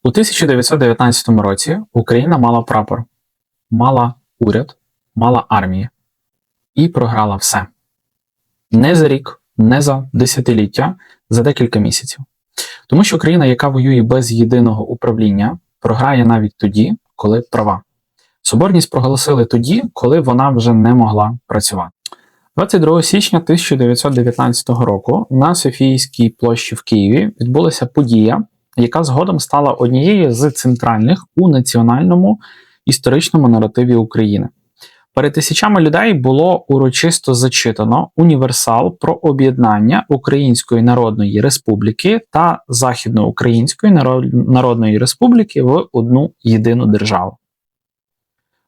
У 1919 році Україна мала прапор, мала уряд, мала армію і програла все. Не за рік, не за десятиліття, за декілька місяців. Тому що країна, яка воює без єдиного управління, програє навіть тоді, коли права. Соборність проголосили тоді, коли вона вже не могла працювати. 22 січня 1919 року на Софійській площі в Києві відбулася подія, яка згодом стала однією з центральних у національному історичному наративі України. Перед тисячами людей було урочисто зачитано універсал про об'єднання Української Народної Республіки та Західноукраїнської Народної Республіки в одну єдину державу.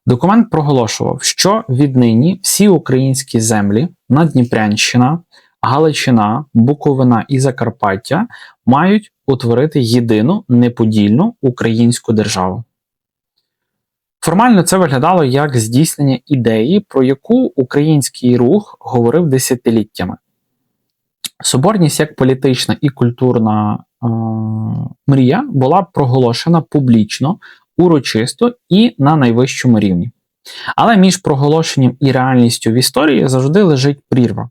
Документ проголошував, що віднині всі українські землі Наддніпрянщина, Галичина, Буковина і Закарпаття мають утворити єдину неподільну українську державу. Формально це виглядало як здійснення ідеї, про яку український рух говорив десятиліттями. Соборність як політична і культурна мрія була проголошена публічно, урочисто і на найвищому рівні. Але між проголошенням і реальністю в історії завжди лежить прірва.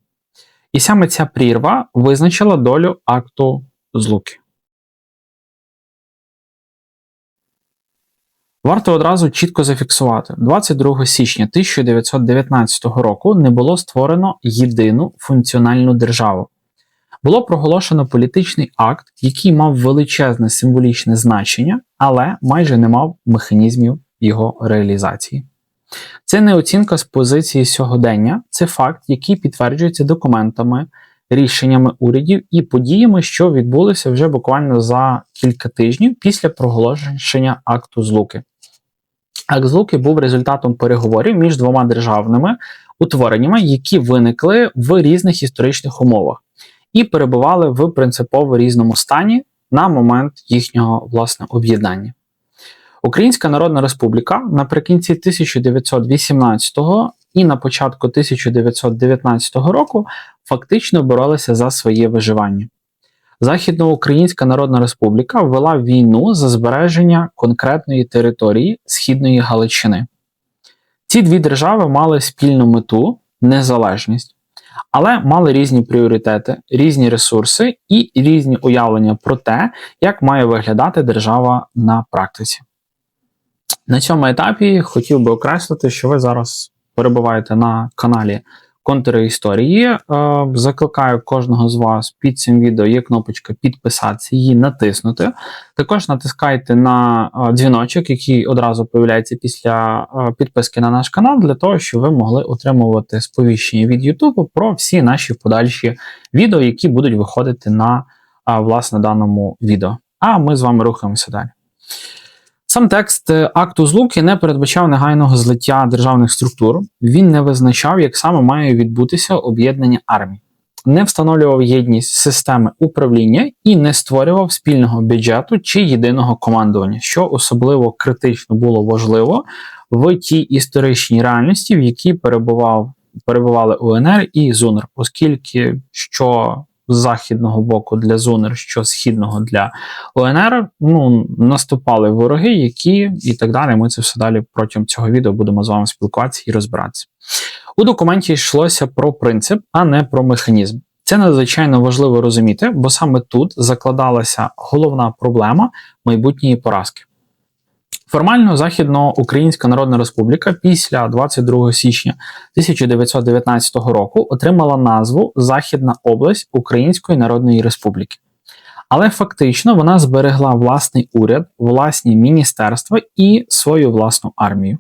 І саме ця прірва визначила долю акту Злуки. Варто одразу чітко зафіксувати, 22 січня 1919 року не було створено єдину функціональну державу. Було проголошено політичний акт, який мав величезне символічне значення, але майже не мав механізмів його реалізації. Це не оцінка з позиції сьогодення, це факт, який підтверджується документами, рішеннями урядів і подіями, що відбулися вже буквально за кілька тижнів після проголошення акту Злуки. Акт Злуки був результатом переговорів між двома державними утвореннями, які виникли в різних історичних умовах і перебували в принципово різному стані на момент їхнього, власне, об'єднання. Українська Народна Республіка наприкінці 1918 і на початку 1919 року фактично боролися за своє виживання. Західноукраїнська Народна Республіка вела війну за збереження конкретної території Східної Галичини. Ці дві держави мали спільну мету – незалежність, але мали різні пріоритети, різні ресурси і різні уявлення про те, як має виглядати держава на практиці. На цьому етапі хотів би окреслити, що ви зараз перебуваєте на каналі Контури історії. Закликаю кожного з вас, під цим відео є кнопочка підписатися, її натиснути. Також натискайте на дзвіночок, який одразу появляється після підписки на наш канал, для того, щоб ви могли отримувати сповіщення від YouTube про всі наші подальші відео, які будуть виходити на, власне, даному відео. А ми з вами рухаємося далі. Сам текст акту Злуки не передбачав негайного злиття державних структур, він не визначав, як саме має відбутися об'єднання армій, не встановлював єдність системи управління і не створював спільного бюджету чи єдиного командування, що особливо критично було важливо в тій історичній реальності, в якій перебували УНР і ЗУНР, оскільки що з західного боку для ЗУНР, що з східного для УНР, наступали вороги, які і так далі. Ми це все далі протягом цього відео будемо з вами спілкуватися і розбиратися. У документі йшлося про принцип, а не про механізм. Це надзвичайно важливо розуміти, бо саме тут закладалася головна проблема майбутньої поразки. Формально Західноукраїнська Народна Республіка після 22 січня 1919 року отримала назву Західна область Української Народної Республіки. Але фактично вона зберегла власний уряд, власні міністерства і свою власну армію.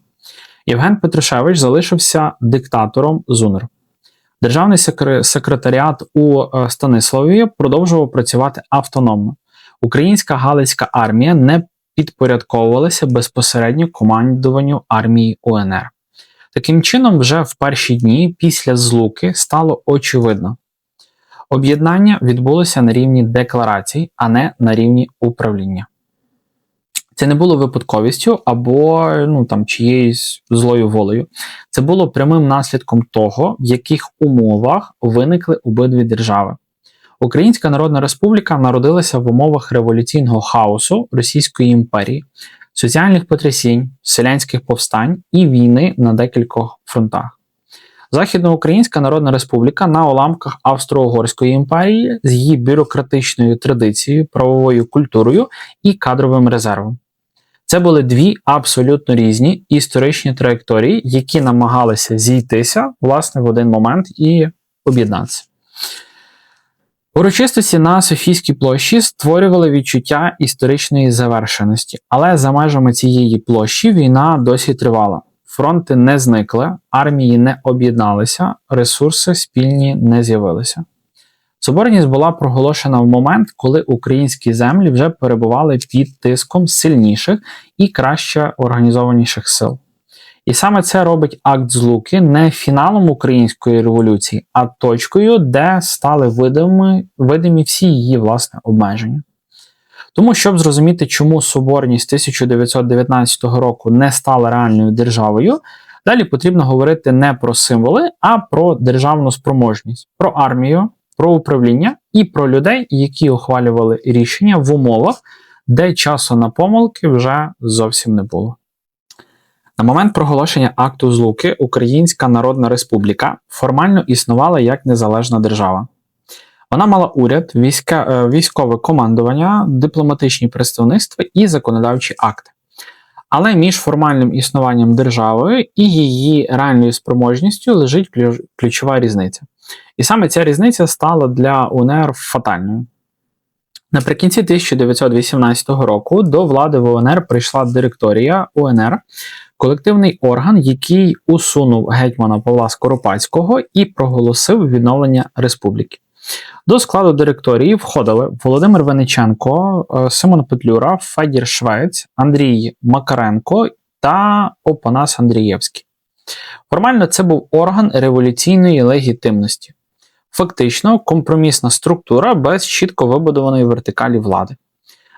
Євген Петрушевич залишився диктатором ЗУНР. Державний секретаріат у Станиславі продовжував працювати автономно. Українська Галицька армія не підпорядковувалися безпосередньо командуванню армії УНР. Таким чином, вже в перші дні після Злуки стало очевидно. Об'єднання відбулося на рівні декларацій, а не на рівні управління. Це не було випадковістю або чиєюсь злою волею. Це було прямим наслідком того, в яких умовах виникли обидві держави. Українська Народна Республіка народилася в умовах революційного хаосу Російської імперії, соціальних потрясінь, селянських повстань і війни на декількох фронтах. Західноукраїнська Народна Республіка на уламках Австро-Угорської імперії з її бюрократичною традицією, правовою культурою і кадровим резервом. Це були дві абсолютно різні історичні траєкторії, які намагалися зійтися, власне, в один момент і об'єднатися. Урочистості на Софійській площі створювали відчуття історичної завершеності, але за межами цієї площі війна досі тривала. Фронти не зникли, армії не об'єдналися, ресурси спільні не з'явилися. Соборність була проголошена в момент, коли українські землі вже перебували під тиском сильніших і краще організованіших сил. І саме це робить акт Злуки не фіналом української революції, а точкою, де стали видимі всі її, власне, обмеження. Тому, щоб зрозуміти, чому Соборність 1919 року не стала реальною державою, далі потрібно говорити не про символи, а про державну спроможність, про армію, про управління і про людей, які ухвалювали рішення в умовах, де часу на помилки вже зовсім не було. На момент проголошення акту Злуки Українська Народна Республіка формально існувала як незалежна держава. Вона мала уряд, військове командування, дипломатичні представництва і законодавчі акти. Але між формальним існуванням держави і її реальною спроможністю лежить ключова різниця. І саме ця різниця стала для УНР фатальною. Наприкінці 1918 року до влади в УНР прийшла директорія УНР, колективний орган, який усунув гетьмана Павла Скоропадського і проголосив відновлення республіки. До складу директорії входили Володимир Винниченко, Симон Петлюра, Федір Швець, Андрій Макаренко та Опанас Андрієвський. Формально це був орган революційної легітимності. Фактично компромісна структура без чітко вибудованої вертикалі влади.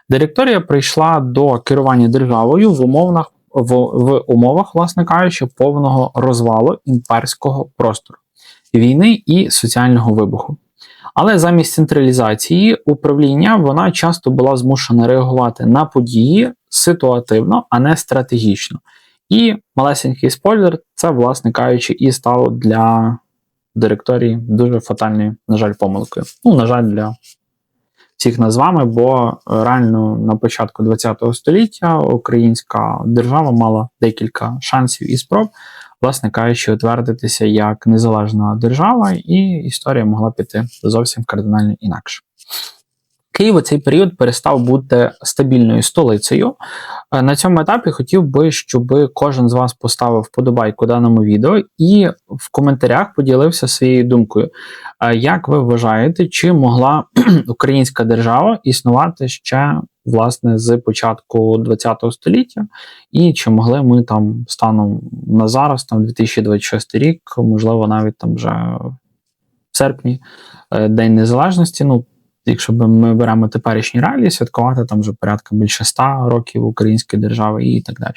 Директорія прийшла до керування державою в умовах, власне кажучи, повного розвалу імперського простору, війни і соціального вибуху. Але замість централізації управління вона часто була змушена реагувати на події ситуативно, а не стратегічно. І малесенький спойлер, це, власне кажучи, і стало для директорії дуже фатальною, на жаль, помилкою. На жаль, для всіх нас з вами, бо реально на початку ХХ століття українська держава мала декілька шансів і спроб, власне кажучи, утвердитися як незалежна держава, і історія могла піти зовсім кардинально інакше. Київ у цей період перестав бути стабільною столицею. На цьому етапі хотів би, щоб кожен з вас поставив вподобайку даному відео і в коментарях поділився своєю думкою. Як ви вважаєте, чи могла українська держава існувати ще, власне, з початку ХХ століття, і чи могли ми там станом на зараз, 2026 рік, можливо, навіть там вже в серпні, День Незалежності, якщо ми беремо теперішні реалії, святкувати там вже порядка більше 100 років української держави і так далі.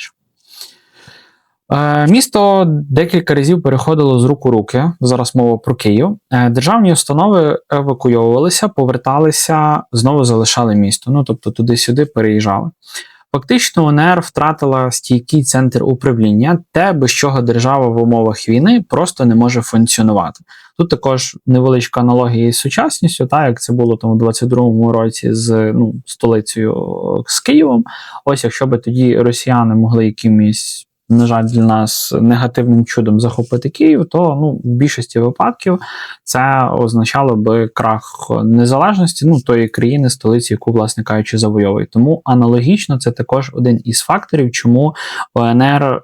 Місто декілька разів переходило з рук у руки, зараз мова про Київ. Державні установи евакуйовувалися, поверталися, знову залишали місто, тобто туди-сюди переїжджали. Фактично УНР втратила стійкий центр управління, те, без чого держава в умовах війни просто не може функціонувати. Тут також невеличка аналогія із сучасністю, як це було там у 22-му році з столицею, з Києвом. Ось якщо би тоді росіяни могли якимось, на жаль, для нас негативним чудом захопити Київ, то в більшості випадків це означало би крах незалежності тої країни, столиці, яку, власне кажучи, завойовує. Тому аналогічно це також один із факторів, чому УНР,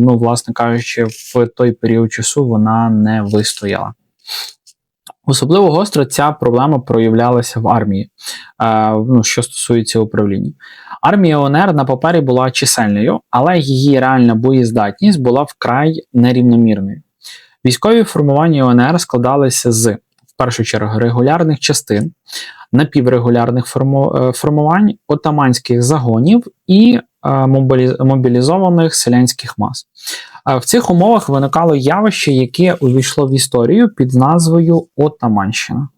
власне кажучи, в той період часу вона не вистояла. Особливо гостро ця проблема проявлялася в армії, що стосується управління. Армія УНР на папері була чисельною, але її реальна боєздатність була вкрай нерівномірною. Військові формування УНР складалися з, в першу чергу, регулярних частин, напіврегулярних формувань, отаманських загонів і мобілізованих селянських мас. В цих умовах виникало явище, яке увійшло в історію під назвою Отаманщина.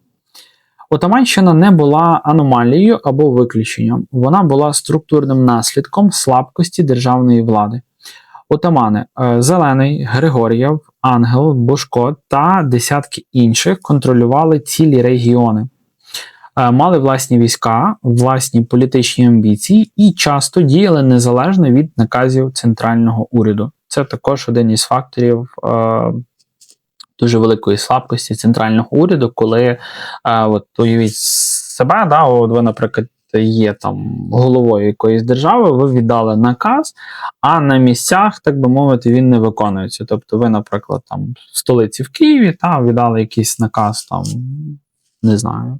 Отаманщина не була аномалією або виключенням, вона була структурним наслідком слабкості державної влади. Отамани Зелений, Григор'єв, Ангел, Божко та десятки інших контролювали цілі регіони, мали власні війська, власні політичні амбіції і часто діяли незалежно від наказів центрального уряду. Це також один із факторів дуже великої слабкості центрального уряду, коли от уявіть себе, да, от ви, наприклад, є там головою якоїсь держави, ви віддали наказ, а на місцях, так би мовити, він не виконується. Тобто ви, наприклад, там в столиці в Києві віддали якийсь наказ, там, не знаю,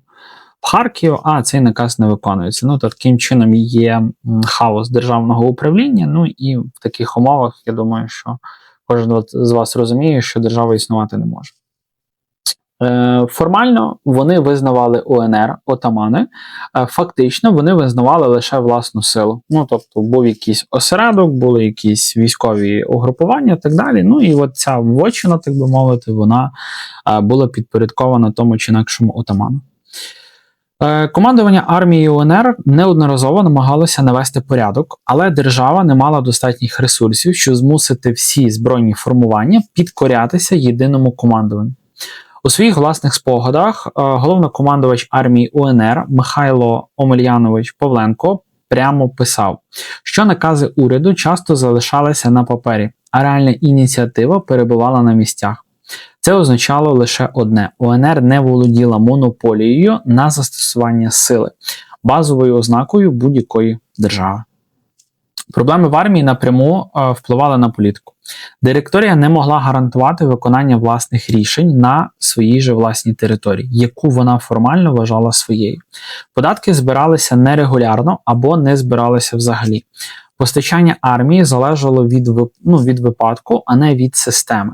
в Харків, а цей наказ не виконується. Ну, то таким чином є хаос державного управління, ну і в таких умовах, я думаю, що кожен з вас розуміє, що держава існувати не може. Формально вони визнавали УНР, отамани, фактично вони визнавали лише власну силу. Ну, тобто був якийсь осередок, були якісь військові угрупування і так далі. Ну і от ця вотчина, так би мовити, вона була підпорядкована тому чи інакшому отаману. Командування армії УНР неодноразово намагалося навести порядок, але держава не мала достатніх ресурсів, щоб змусити всі збройні формування підкорятися єдиному командуванню. У своїх власних спогадах головнокомандувач армії УНР Михайло Омельянович Павленко прямо писав, що накази уряду часто залишалися на папері, а реальна ініціатива перебувала на місцях. Це означало лише одне – УНР не володіла монополією на застосування сили, базовою ознакою будь-якої держави. Проблеми в армії напряму впливали на політику. Директорія не могла гарантувати виконання власних рішень на своїй же власній території, яку вона формально вважала своєю. Податки збиралися нерегулярно або не збиралися взагалі. Постачання армії залежало від випадку, а не від системи.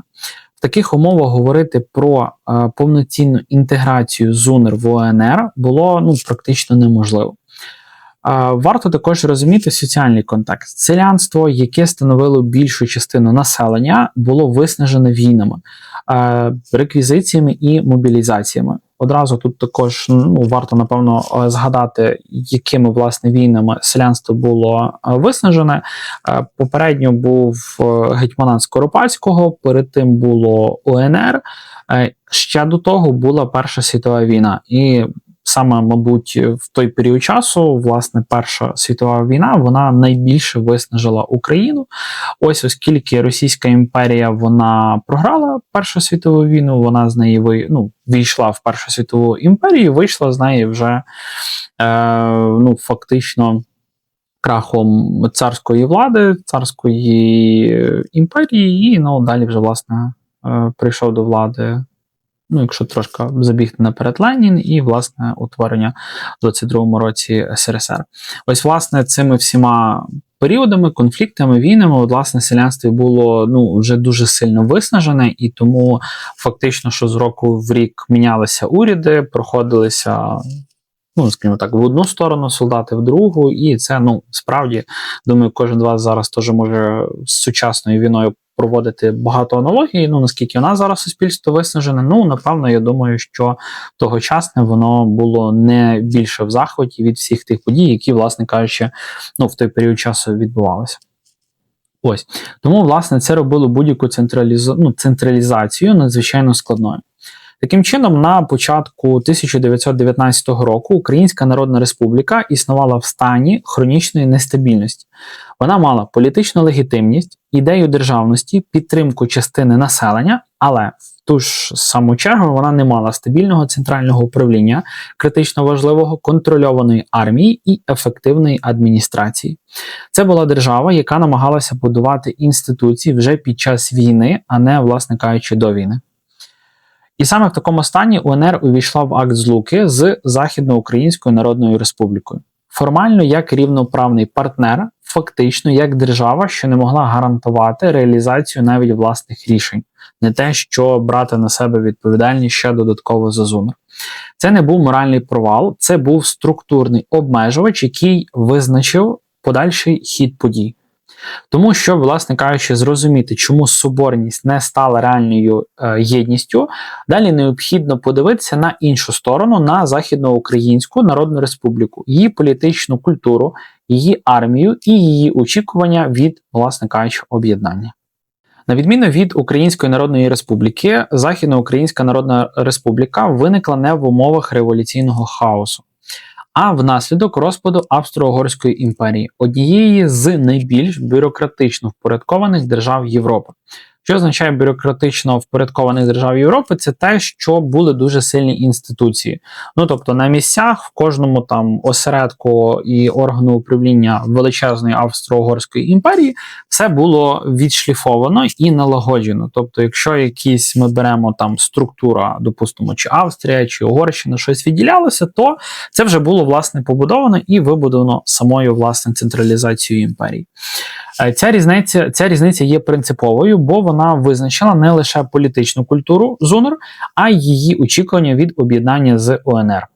В таких умовах говорити про повноцінну інтеграцію ЗУНР в УНР було практично неможливо. Варто також розуміти соціальний контекст. Селянство, яке становило більшу частину населення, було виснажене війнами, реквізиціями і мобілізаціями. Одразу тут також варто, напевно, згадати, якими, власне, війнами селянство було виснажене. Попередньо був гетьманат Скоропадського, перед тим було УНР, ще до того була Перша світова війна. І саме, мабуть, в той період часу, власне, Перша світова війна, вона найбільше виснажила Україну. Ось оскільки Російська імперія, вона програла Першу світову війну, вона з неї війшла в Першу світову імперію, вийшла з неї вже фактично крахом царської влади, царської імперії, і далі вже, власне, прийшов до влади, якщо трошки забігти наперед, Ленін і, власне, утворення в 22-му році СРСР. Ось, власне, цими всіма періодами, конфліктами, війнами, власне, селянство було вже дуже сильно виснажене, і тому фактично, що з року в рік мінялися уряди, проходилися, скажімо так, в одну сторону, солдати в другу, і це, справді, думаю, кожен з вас зараз теж може з сучасною війною проводити багато аналогій, наскільки у нас зараз суспільство виснажене, напевно, я думаю, що тогочасне воно було не більше в захваті від всіх тих подій, які, власне кажучи, в той період часу відбувалися. Ось. Тому, власне, це робило будь-яку централізацію надзвичайно складною. Таким чином, на початку 1919 року Українська Народна Республіка існувала в стані хронічної нестабільності. Вона мала політичну легітимність, ідею державності, підтримку частини населення, але в ту ж саму чергу вона не мала стабільного центрального управління, критично важливого, контрольованої армії і ефективної адміністрації. Це була держава, яка намагалася будувати інституції вже під час війни, а не, власне кажучи, до війни. І саме в такому стані УНР увійшла в акт злуки з Західноукраїнською Народною Республікою. Формально як рівноправний партнер, фактично як держава, що не могла гарантувати реалізацію навіть власних рішень. Не те, що брати на себе відповідальність ще додатково за ЗУНР. Це не був моральний провал, це був структурний обмежувач, який визначив подальший хід подій. Тому, щоб, власне кажучи, зрозуміти, чому соборність не стала реальною єдністю, далі необхідно подивитися на іншу сторону, на Західноукраїнську Народну Республіку, її політичну культуру, її армію і її очікування від, власне кажучи, об'єднання. На відміну від Української Народної Республіки, Західноукраїнська Народна Республіка виникла не в умовах революційного хаосу, а внаслідок розпаду Австро-Угорської імперії, однієї з найбільш бюрократично впорядкованих держав Європи. Що означає бюрократично впорядкованих держав Європи? Це те, що були дуже сильні інституції. Тобто на місцях в кожному там осередку і органу управління величезної Австро-Угорської імперії все було відшліфовано і налагоджено. Тобто, якщо якісь ми беремо там структура, допустимо, чи Австрія, чи Угорщина щось відділялося, то це вже було, власне, побудовано і вибудовано самою, власне, централізацією імперії. Ця різниця є принциповою, бо вона визначила не лише політичну культуру ЗУНР, а й її очікування від об'єднання з УНР.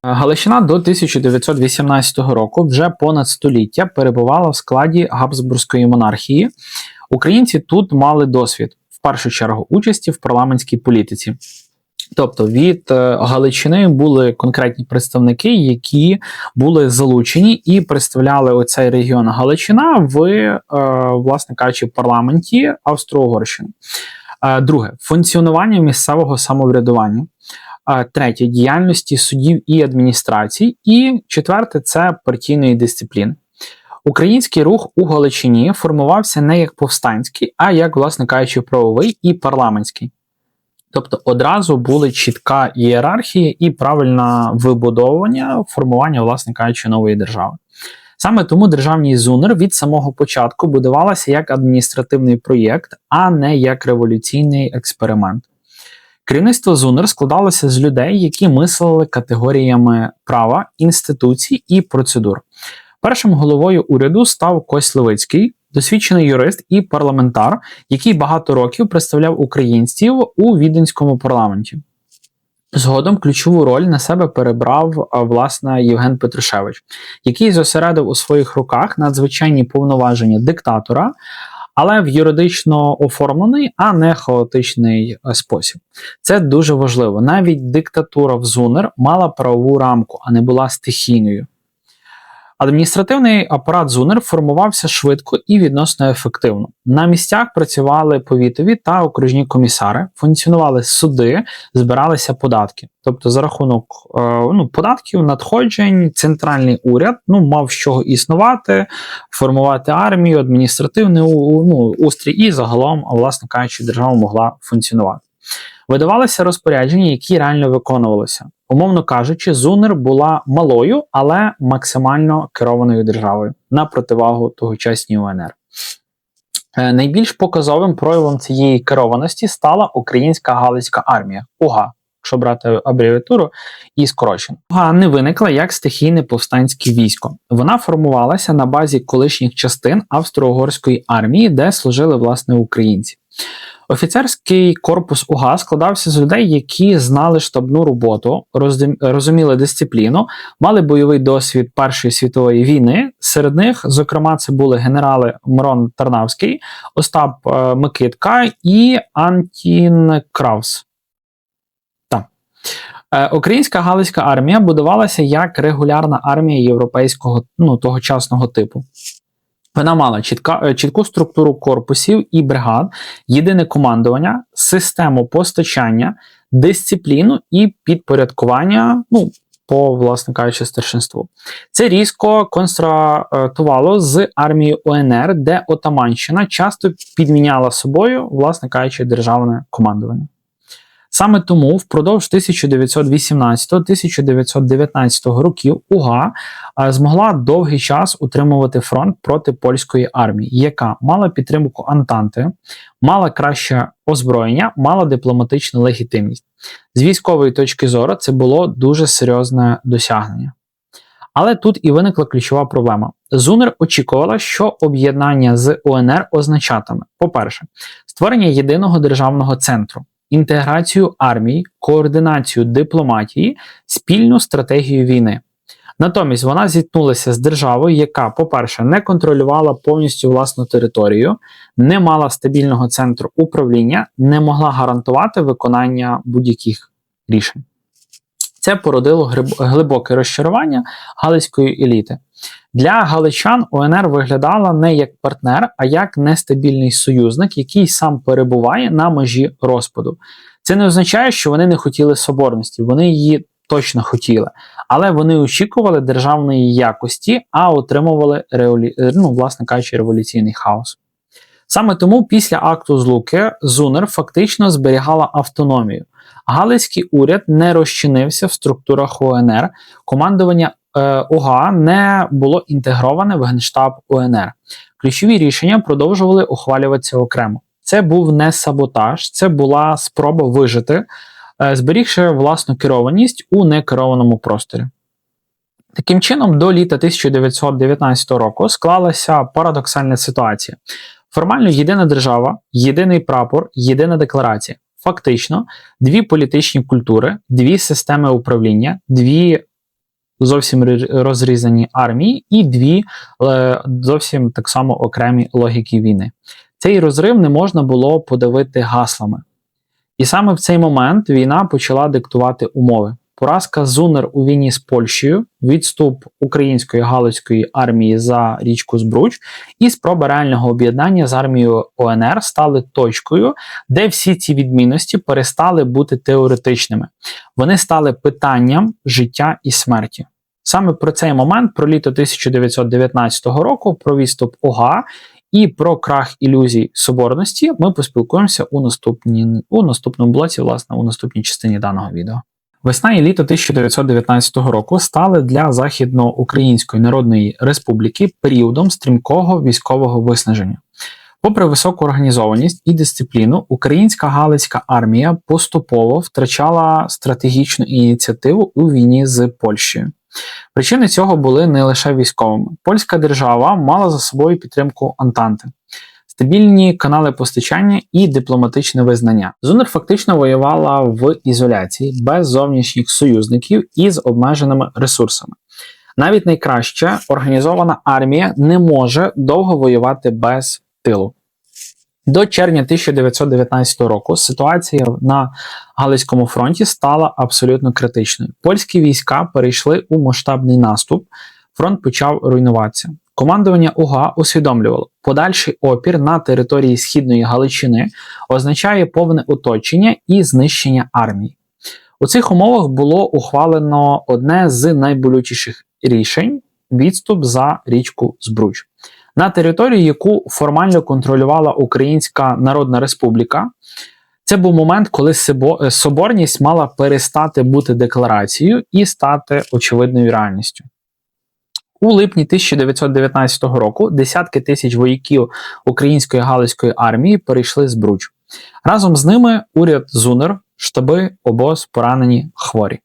Галичина до 1918 року вже понад століття перебувала в складі Габсбурзької монархії. Українці тут мали досвід, в першу чергу, участі в парламентській політиці. Тобто від Галичини були конкретні представники, які були залучені і представляли оцей регіон Галичина в, власне кажучи, парламенті Австро-Угорщини. Друге, функціонування місцевого самоврядування. Третє, діяльності судів і адміністрацій. І четверте, це партійної дисципліни. Український рух у Галичині формувався не як повстанський, а як, власне кажучи, правовий і парламентський. Тобто одразу були чітка ієрархія і правильне вибудовування, формування, власне кажучи, нової держави. Саме тому державність ЗУНР від самого початку будувалася як адміністративний проєкт, а не як революційний експеримент. Керівництво ЗУНР складалося з людей, які мислили категоріями права, інституцій і процедур. Першим головою уряду став Кость Левицький, досвідчений юрист і парламентар, який багато років представляв українців у Віденському парламенті. Згодом ключову роль на себе перебрав, власне, Євген Петрушевич, який зосередив у своїх руках надзвичайні повноваження диктатора, але в юридично оформлений, а не хаотичний спосіб. Це дуже важливо. Навіть диктатура в ЗУНР мала правову рамку, а не була стихійною. Адміністративний апарат ЗУНР формувався швидко і відносно ефективно. На місцях працювали повітові та окружні комісари, функціонували суди, збиралися податки. Тобто за рахунок податків, надходжень, центральний уряд мав з чого існувати, формувати армію, адміністративний устрій і загалом, власне кажучи, держава могла функціонувати. Видавалися розпорядження, які реально виконувалися. Умовно кажучи, ЗУНР була малою, але максимально керованою державою, на противагу тогочасній УНР. Найбільш показовим проявом цієї керованості стала Українська Галицька армія, УГА, якщо брати абревіатуру і скорочено. УГА не виникла як стихійне повстанське військо. Вона формувалася на базі колишніх частин Австро-Угорської армії, де служили, власне, українці. Офіцерський корпус УГА складався з людей, які знали штабну роботу, розуміли дисципліну, мали бойовий досвід Першої світової війни. Серед них, зокрема, це були генерали Мирон Тарнавський, Остап Микитка і Антін Краус. Українська Галицька армія будувалася як регулярна армія європейського тогочасного типу. Вона мала чітку структуру корпусів і бригад, єдине командування, систему постачання, дисципліну і підпорядкування, по, власне кажучи, старшинству. Це різко контрастувало з армією УНР, де отаманщина часто підміняла собою, власне кажучи, державне командування. Саме тому впродовж 1918-1919 років УГА змогла довгий час утримувати фронт проти польської армії, яка мала підтримку Антанти, мала краще озброєння, мала дипломатичну легітимність. З військової точки зору це було дуже серйозне досягнення. Але тут і виникла ключова проблема. ЗУНР очікувала, що об'єднання з УНР означатиме, по-перше, створення єдиного державного центру, інтеграцію армії, координацію дипломатії, спільну стратегію війни. Натомість вона зіткнулася з державою, яка, по-перше, не контролювала повністю власну територію, не мала стабільного центру управління, не могла гарантувати виконання будь-яких рішень. Це породило глибоке розчарування галицької еліти. Для галичан УНР виглядала не як партнер, а як нестабільний союзник, який сам перебуває на межі розпаду. Це не означає, що вони не хотіли соборності, вони її точно хотіли, але вони очікували державної якості, а отримували, власне кажучи, революційний хаос. Саме тому після акту злуки ЗУНР фактично зберігала автономію. Галицький уряд не розчинився в структурах УНР, командування ОГА не було інтегроване в Генштаб УНР. Ключові рішення продовжували ухвалюватися окремо. Це був не саботаж, це була спроба вижити, зберігши власну керованість у некерованому просторі. Таким чином, до літа 1919 року склалася парадоксальна ситуація. Формально єдина держава, єдиний прапор, єдина декларація. Фактично, дві політичні культури, дві системи управління, дві зовсім розрізані армії і дві зовсім так само окремі логіки війни. Цей розрив не можна було подавити гаслами. І саме в цей момент війна почала диктувати умови. Поразка ЗУНР у війні з Польщею, відступ української галицької армії за річку Збруч і спроба реального об'єднання з армією УНР стали точкою, де всі ці відмінності перестали бути теоретичними. Вони стали питанням життя і смерті. Саме про цей момент, про літо 1919 року, про відступ ОГА і про крах ілюзій соборності ми поспілкуємося у наступному блоці, власне, у наступній частині даного відео. Весна і літо 1919 року стали для Західноукраїнської Народної Республіки періодом стрімкого військового виснаження. Попри високу організованість і дисципліну, українська галицька армія поступово втрачала стратегічну ініціативу у війні з Польщею. Причини цього були не лише військовими. Польська держава мала за собою підтримку Антанти, стабільні канали постачання і дипломатичне визнання. ЗУНР фактично воювала в ізоляції, без зовнішніх союзників і з обмеженими ресурсами. Навіть найкраща організована армія не може довго воювати без тилу. До червня 1919 року ситуація на Галицькому фронті стала абсолютно критичною. Польські війська перейшли у масштабний наступ, фронт почав руйнуватися. Командування УГА усвідомлювало, подальший опір на території Східної Галичини означає повне оточення і знищення армії. У цих умовах було ухвалено одне з найболючіших рішень – відступ за річку Збруч. На територію, яку формально контролювала Українська Народна Республіка, це був момент, коли соборність мала перестати бути декларацією і стати очевидною реальністю. У липні 1919 року десятки тисяч вояків Української Галицької армії перейшли Збруч. Разом з ними уряд ЗУНР, штаби, обоз, поранені, хворі.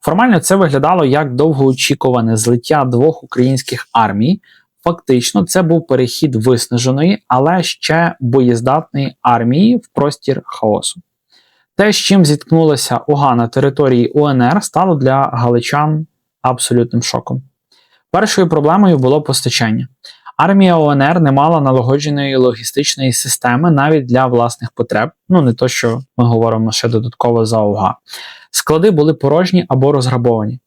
Формально це виглядало як довгоочікуване злиття двох українських армій. Фактично це був перехід виснаженої, але ще боєздатної армії в простір хаосу. Те, з чим зіткнулася ОГА на території УНР, стало для галичан абсолютним шоком. Першою проблемою було постачання. Армія УНР не мала налагодженої логістичної системи навіть для власних потреб, не то, що ми говоримо ще додатково за ОГА. Склади були порожні або розграбовані.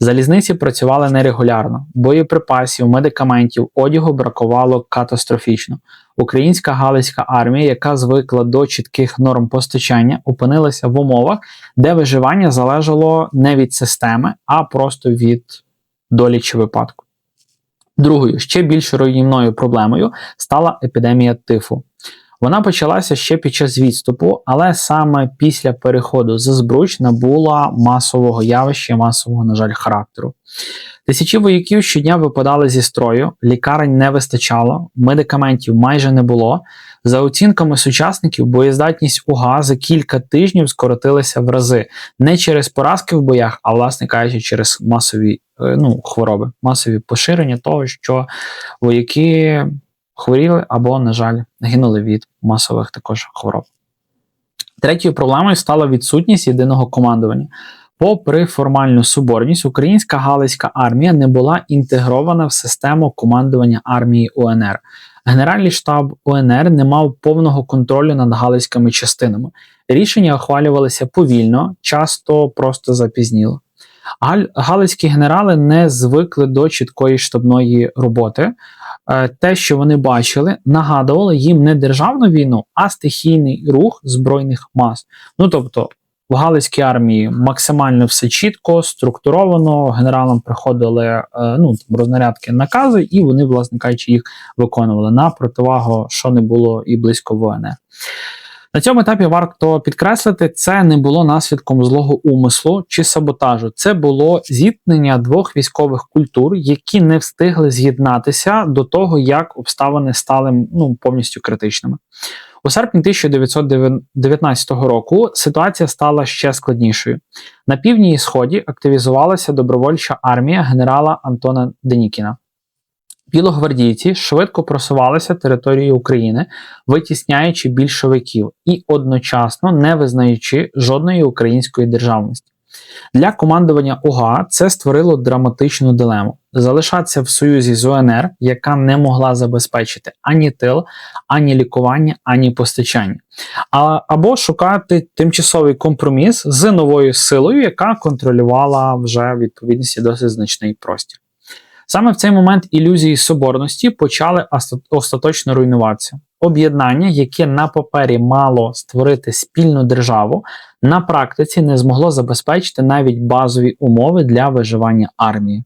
Залізниці працювали нерегулярно, боєприпасів, медикаментів, одягу бракувало катастрофічно. Українська Галицька армія, яка звикла до чітких норм постачання, опинилася в умовах, де виживання залежало не від системи, а просто від долі чи випадку. Другою, ще більш руйнівною проблемою стала епідемія тифу. Вона почалася ще під час відступу, але саме після переходу з Збруч набула масового явища, масового, на жаль, характеру. Тисячі вояків щодня випадали зі строю, лікарень не вистачало, медикаментів майже не було. За оцінками сучасників, боєздатність УГА за кілька тижнів скоротилася в рази. Не через поразки в боях, а, власне кажучи, через масові хвороби, масові поширення того, що вояки хворіли або, на жаль, гинули від масових також хвороб. Третьою проблемою стала відсутність єдиного командування. Попри формальну соборність, українська Галицька армія не була інтегрована в систему командування армії УНР. Генеральний штаб УНР не мав повного контролю над галицькими частинами. Рішення ухвалювалися повільно, часто просто запізніло. Галицькі генерали не звикли до чіткої штабної роботи. Те, що вони бачили, нагадувало їм не державну війну, а стихійний рух збройних мас. Тобто, в Галицькій армії максимально все чітко, структуровано, генералам приходили рознарядки, накази, і вони, власне кажучи, їх виконували на противагу, що не було і близько в УНР. На цьому етапі варто підкреслити, це не було наслідком злого умислу чи саботажу. Це було зіткнення двох військових культур, які не встигли з'єднатися до того, як обставини стали повністю критичними. У серпні 1919 року ситуація стала ще складнішою. На півдні і сході активізувалася добровольча армія генерала Антона Денікіна. Білогвардійці швидко просувалися територією України, витісняючи більшовиків і одночасно не визнаючи жодної української державності. Для командування ОГА це створило драматичну дилему – залишатися в союзі з УНР, яка не могла забезпечити ані тил, ані лікування, ані постачання, або шукати тимчасовий компроміс з новою силою, яка контролювала вже в відповідності досить значний простір. Саме в цей момент ілюзії соборності почали остаточно руйнуватися. Об'єднання, яке на папері мало створити спільну державу, на практиці не змогло забезпечити навіть базові умови для виживання армії.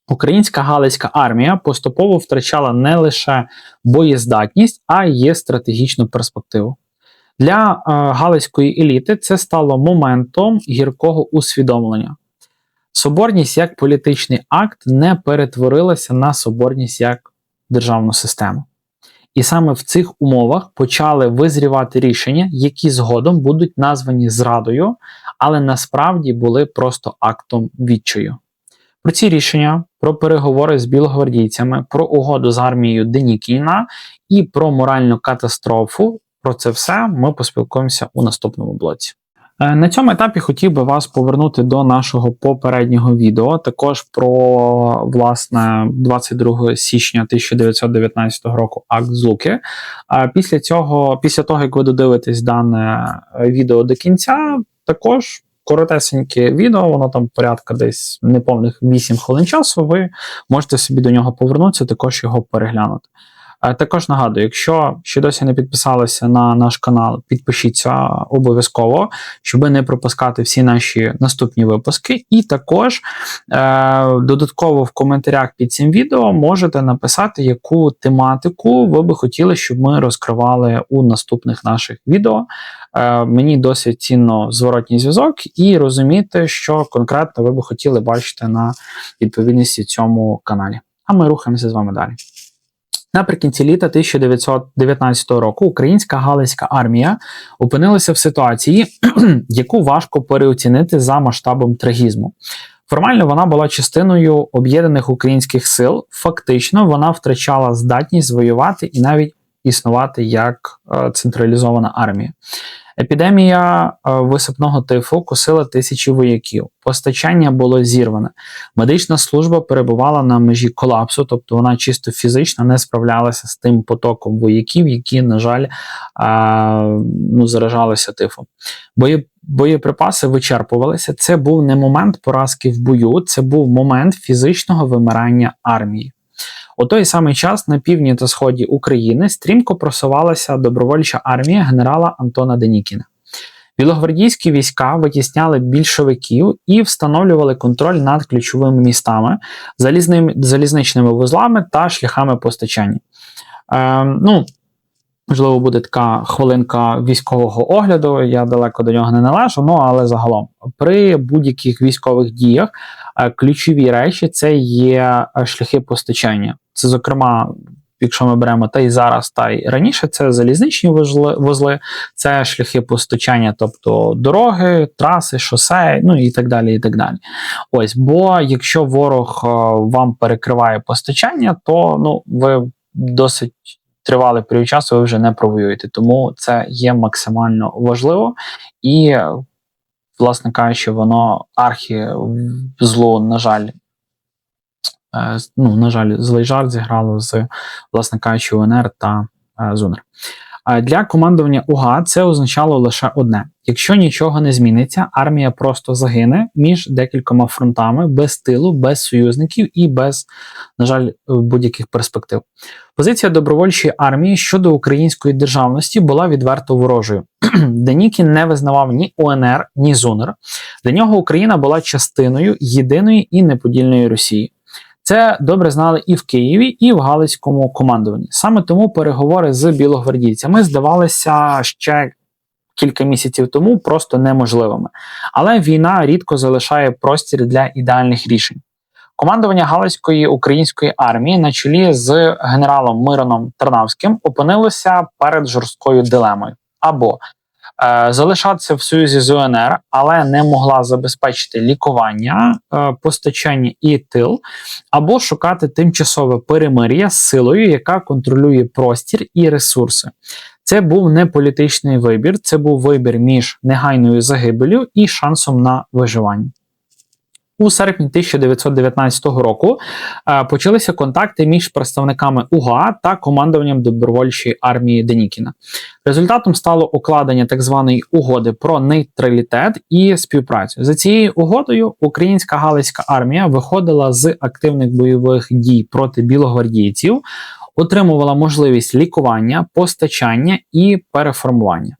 Українська Галицька армія поступово втрачала не лише боєздатність, а й стратегічну перспективу. Для галицької еліти це стало моментом гіркого усвідомлення. Соборність як політичний акт не перетворилася на соборність як державну систему. І саме в цих умовах почали визрівати рішення, які згодом будуть названі зрадою, але насправді були просто актом відчаю. Про ці рішення, про переговори з білогвардійцями, про угоду з армією Денікіна і про моральну катастрофу, про це все ми поспілкуємося у наступному блоці. На цьому етапі хотів би вас повернути до нашого попереднього відео, також про, власне, 22 січня 1919 року акт Злуки. Після того, як ви додивитесь дане відео до кінця, також коротесеньке відео, воно там порядка десь неповних 8 хвилин часу, ви можете собі до нього повернутися, також його переглянути. Також нагадую, якщо ще досі не підписалися на наш канал, підпишіться обов'язково, щоб не пропускати всі наші наступні випуски. І також додатково в коментарях під цим відео можете написати, яку тематику ви би хотіли, щоб ми розкривали у наступних наших відео. Мені досить цінно зворотній зв'язок і розуміти, що конкретно ви би хотіли бачити на відповідності цьому каналі. А ми рухаємося з вами далі. Наприкінці літа 1919 року українська Галицька армія опинилася в ситуації, яку важко переоцінити за масштабом трагізму. Формально вона була частиною об'єднаних українських сил, фактично вона втрачала здатність воювати і навіть існувати як централізована армія. Епідемія висипного тифу косила тисячі вояків. Постачання було зірване. Медична служба перебувала на межі колапсу, тобто вона чисто фізично не справлялася з тим потоком вояків, які, на жаль, заражалися тифом. Боєприпаси вичерпувалися. Це був не момент поразки в бою, це був момент фізичного вимирання армії. У той самий час на півдні та сході України стрімко просувалася добровольча армія генерала Антона Денікіна. Білогвардійські війська витісняли більшовиків і встановлювали контроль над ключовими містами, залізничними вузлами та шляхами постачання. Можливо, буде така хвилинка військового огляду, я далеко до нього не належу, але загалом. При будь-яких військових діях ключові речі – це є шляхи постачання. Це, зокрема, якщо ми беремо та й зараз, та й раніше, це залізничні вузли, це шляхи постачання, тобто дороги, траси, шосе, і так далі, і так далі. Ось, бо якщо ворог вам перекриває постачання, то ви досить тривалий період часу ви вже не провоюєте, тому це є максимально важливо і власне кажучи, воно зло, на жаль, злий жарт зіграло з, власне кажучи, УНР та ЗУНР. Для командування УГА це означало лише одне. Якщо нічого не зміниться, армія просто загине між декількома фронтами, без тилу, без союзників і без, на жаль, будь-яких перспектив. Позиція добровольчої армії щодо української державності була відверто ворожою. Денікін не визнавав ні УНР, ні ЗУНР. Для нього Україна була частиною єдиної і неподільної Росії. Це добре знали і в Києві, і в Галицькому командуванні. Саме тому переговори з білогвардійцями здавалися ще кілька місяців тому просто неможливими. Але війна рідко залишає простір для ідеальних рішень. Командування Галицької української армії на чолі з генералом Мироном Тарнавським опинилося перед жорсткою дилемою. Або залишатися в союзі з УНР, але не могла забезпечити лікування, постачання і тил, або шукати тимчасове перемир'я з силою, яка контролює простір і ресурси. Це був не політичний вибір, це був вибір між негайною загибеллю і шансом на виживання. У серпні 1919 року почалися контакти між представниками УГА та командуванням добровольчої армії Денікіна. Результатом стало укладення так званої угоди про нейтралітет і співпрацю. За цією угодою українська Галицька армія виходила з активних бойових дій проти білогвардійців, отримувала можливість лікування, постачання і переформування.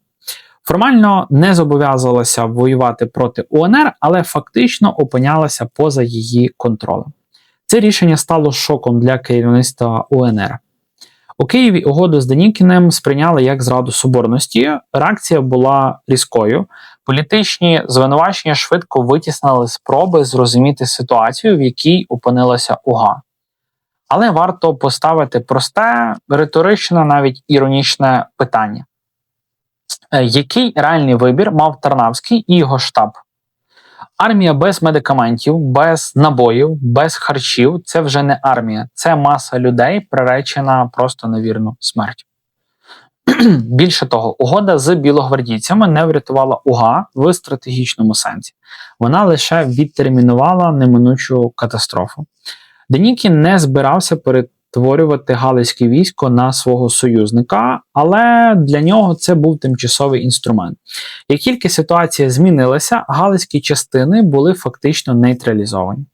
Формально не зобов'язувалася воювати проти УНР, але фактично опинялася поза її контролем. Це рішення стало шоком для керівництва УНР. У Києві угоду з Денікіним сприйняли як зраду соборності. Реакція була різкою. Політичні звинувачення швидко витіснили спроби зрозуміти ситуацію, в якій опинилася УГА. Але варто поставити просте, риторичне, навіть іронічне питання. Який реальний вибір мав Тарнавський і його штаб? Армія без медикаментів, без набоїв, без харчів – це вже не армія. Це маса людей, приречена просто на вірну смерть. Більше того, угода з білогвардійцями не врятувала УГА в стратегічному сенсі. Вона лише відтермінувала неминучу катастрофу. Денікін не збирався перетворювати Галицьке військо на свого союзника, але для нього це був тимчасовий інструмент. Як тільки ситуація змінилася, галицькі частини були фактично нейтралізовані.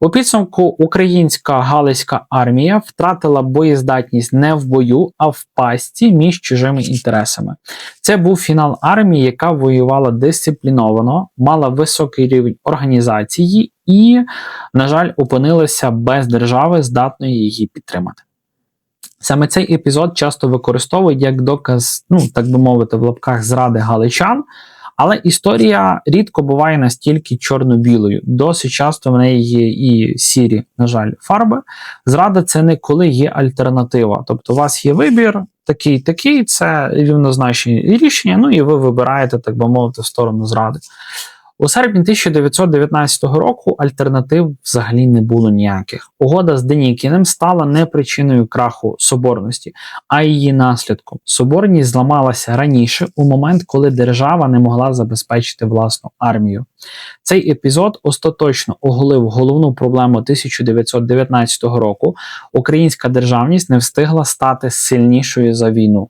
У підсумку українська Галицька армія втратила боєздатність не в бою, а в пастці між чужими інтересами. Це був фінал армії, яка воювала дисципліновано, мала високий рівень організації і, на жаль, опинилася без держави, здатної її підтримати. Саме цей епізод часто використовують як доказ, так би мовити, в лапках зради галичан, але історія рідко буває настільки чорно-білою. Досить часто в неї є і сірі, на жаль, фарби. Зрада – це не коли є альтернатива. Тобто у вас є вибір такий, це рівнозначні рішення, і ви вибираєте, так би мовити, в сторону зради. У серпні 1919 року альтернатив взагалі не було ніяких. Угода з Денікіним стала не причиною краху соборності, а її наслідком. Соборність зламалася раніше, у момент, коли держава не могла забезпечити власну армію. Цей епізод остаточно оголив головну проблему 1919 року. Українська державність не встигла стати сильнішою за війну.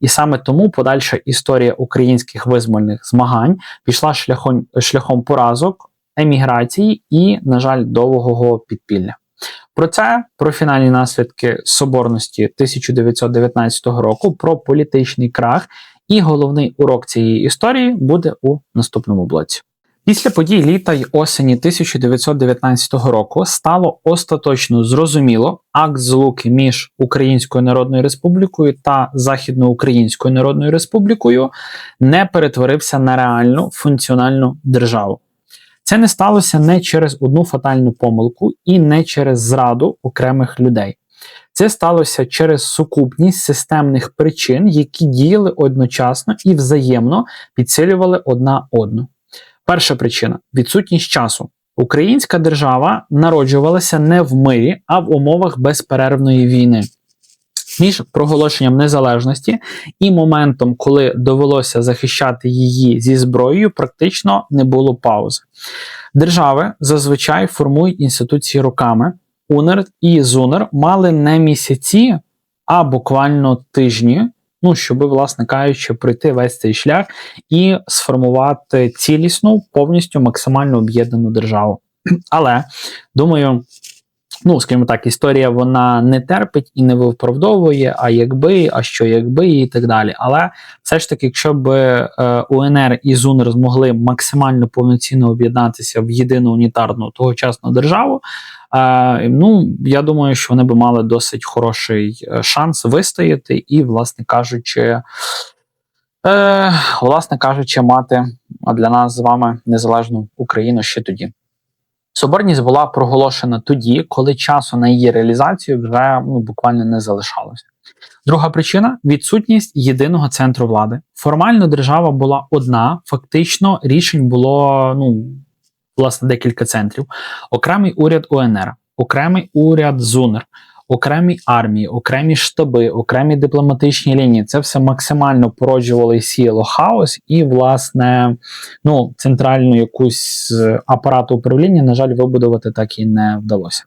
І саме тому подальша історія українських визвольних змагань пішла шляхом поразок, еміграції і, на жаль, довгого підпілля. Про фінальні наслідки соборності 1919 року, про політичний крах і головний урок цієї історії буде у наступному блоці. Після подій літа й осені 1919 року стало остаточно зрозуміло, акт злуки між Українською Народною Республікою та Західноукраїнською Народною Республікою не перетворився на реальну функціональну державу. Це не сталося не через одну фатальну помилку і не через зраду окремих людей. Це сталося через сукупність системних причин, які діяли одночасно і взаємно підсилювали одна одну. Перша причина – відсутність часу. Українська держава народжувалася не в мирі, а в умовах безперервної війни. Між проголошенням незалежності і моментом, коли довелося захищати її зі зброєю, практично не було паузи. Держави зазвичай формують інституції роками. УНР і ЗУНР мали не місяці, а буквально тижні, щоб, власне кажучи, пройти весь цей шлях і сформувати цілісну, повністю максимально об'єднану державу. Але, думаю, скажімо так, історія вона не терпить і не виправдовує, а що якби і так далі. Але все ж таки, якщо б УНР і ЗУНР змогли максимально повноцінно об'єднатися в єдину унітарну тогочасну державу, я думаю, що вони б мали досить хороший шанс вистояти і, власне кажучи, мати для нас з вами незалежну Україну ще тоді. Соборність була проголошена тоді, коли часу на її реалізацію вже буквально не залишалося. Друга причина – відсутність єдиного центру влади. Формально держава була одна, фактично рішень було, власне, декілька центрів. Окремий уряд УНР, окремий уряд ЗУНР, окремі армії, окремі штаби, окремі дипломатичні лінії. Це все максимально породжувало і сіяло хаос, і, власне, центральну якусь апарату управління, на жаль, вибудувати так і не вдалося.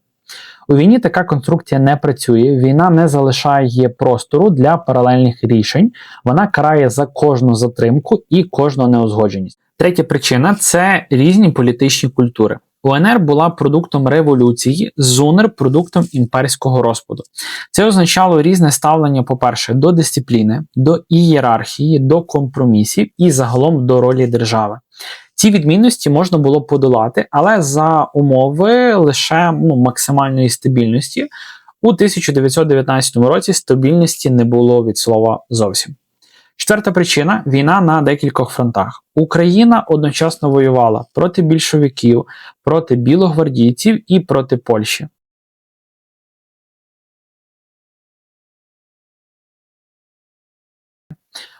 У війні така конструкція не працює, війна не залишає простору для паралельних рішень, вона карає за кожну затримку і кожну неузгодженість. Третя причина – це різні політичні культури. УНР була продуктом революції, ЗУНР – продуктом імперського розпаду. Це означало різне ставлення, по-перше, до дисципліни, до ієрархії, до компромісів і загалом до ролі держави. Ці відмінності можна було подолати, але за умови лише максимальної стабільності. У 1919 році стабільності не було від слова зовсім. Четверта причина – війна на декількох фронтах. Україна одночасно воювала проти більшовиків, проти білогвардійців і проти Польщі.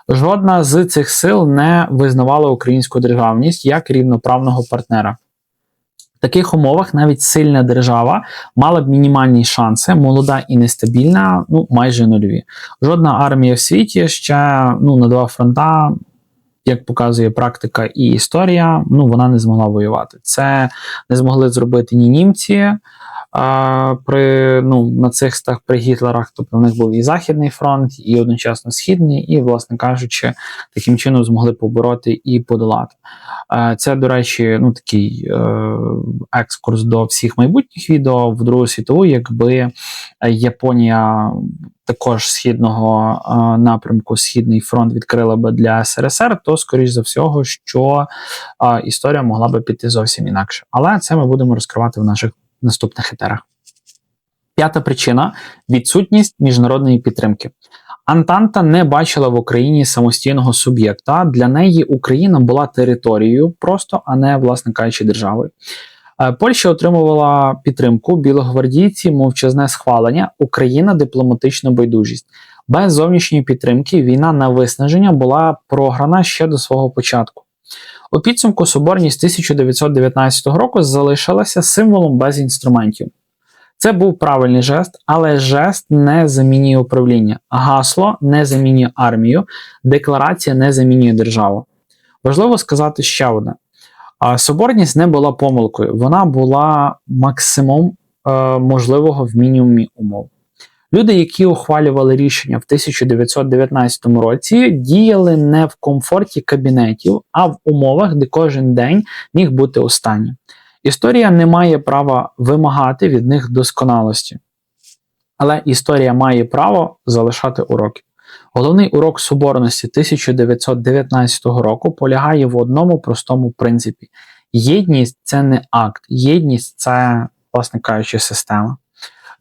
Жодна з цих сил не визнавала українську державність як рівноправного партнера. В таких умовах навіть сильна держава мала б мінімальні шанси, молода і нестабільна, майже нульові. Жодна армія в світі ще на два фронта, як показує практика і історія, вона не змогла воювати. Це не змогли зробити ні німці, при нацистах, при Гітлерах, тобто в них був і Західний фронт, і одночасно Східний, і, власне кажучи, таким чином змогли побороти і подолати. Це, до речі, такий екскурс до всіх майбутніх відео. В Другу світову, якби Японія також східного напрямку, Східний фронт відкрила би для СРСР, то, скоріш за всього, що історія могла би піти зовсім інакше. Але це ми будемо розкривати в наших наступних етерах. П'ята причина – відсутність міжнародної підтримки. Антанта не бачила в Україні самостійного суб'єкта, для неї Україна була територією просто, а не, власне кажучи, державою. Польща отримувала підтримку, білогвардійці – мовчазне схвалення, Україна – дипломатичну байдужість. Без зовнішньої підтримки війна на виснаження була програна ще до свого початку. У підсумку Соборність 1919 року залишилася символом без інструментів. Це був правильний жест, але жест не замінює управління. Гасло не замінює армію, декларація не замінює державу. Важливо сказати ще одне. Соборність не була помилкою, вона була максимум можливого в мінімумі умов. Люди, які ухвалювали рішення в 1919 році, діяли не в комфорті кабінетів, а в умовах, де кожен день міг бути останнім. Історія не має права вимагати від них досконалості. Але історія має право залишати уроки. Головний урок Соборності 1919 року полягає в одному простому принципі. Єдність – це не акт, єдність – це, власне кажучи, система.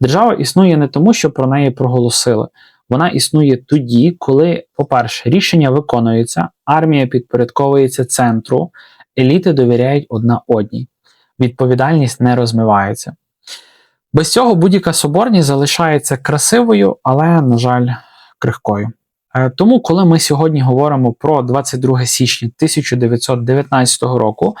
Держава існує не тому, що про неї проголосили. Вона існує тоді, коли, по-перше, рішення виконуються, армія підпорядковується центру, еліти довіряють одна одній. Відповідальність не розмивається. Без цього будь-яка соборність залишається красивою, але, на жаль, крихкою. Тому, коли ми сьогодні говоримо про 22 січня 1919 року,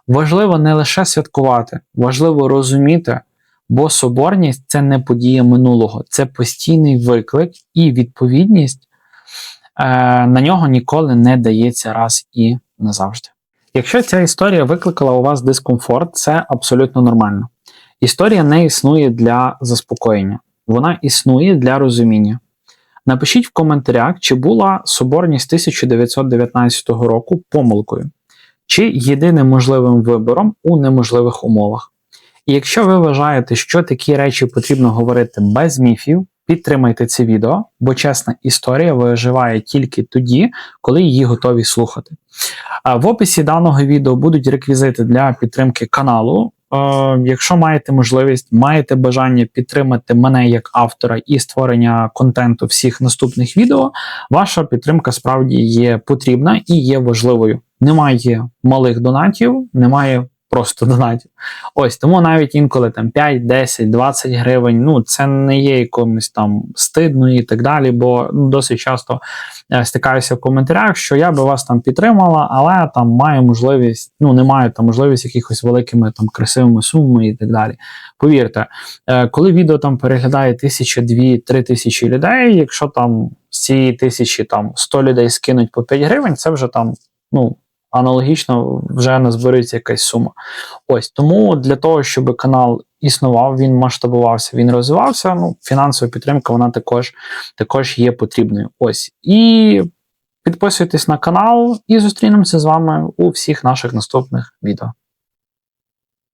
важливо не лише святкувати, важливо розуміти, Бо соборність – це не подія минулого, це постійний виклик і відповідність на нього ніколи не дається раз і назавжди. Якщо ця історія викликала у вас дискомфорт, це абсолютно нормально. Історія не існує для заспокоєння, вона існує для розуміння. Напишіть в коментарях, чи була соборність 1919 року помилкою, чи єдиним можливим вибором у неможливих умовах. І якщо ви вважаєте, що такі речі потрібно говорити без міфів, підтримайте це відео, бо чесна історія виживає тільки тоді, коли її готові слухати. В описі даного відео будуть реквізити для підтримки каналу. Якщо маєте можливість, маєте бажання підтримати мене як автора і створення контенту всіх наступних відео, ваша підтримка справді є потрібна і є важливою. Немає малих донатів, немає просто донатів. Ось, тому навіть інколи там 5, 10, 20 гривень, це не є якомусь там стидно і так далі, бо досить часто стикаюся в коментарях, що я би вас там підтримала, але там маю можливість, не маю там можливість якихось великими там красивими сумами і так далі. Повірте, коли відео там переглядає 1000, 2, 3 тисячі людей, якщо там з цієї 1000 там 100 людей скинуть по 5 гривень, це вже там, аналогічно вже назбереться якась сума. Ось, тому для того, щоб канал існував, він масштабувався, він розвивався, фінансова підтримка, вона також є потрібною. Ось. І підписуйтесь на канал, і зустрінемося з вами у всіх наших наступних відео.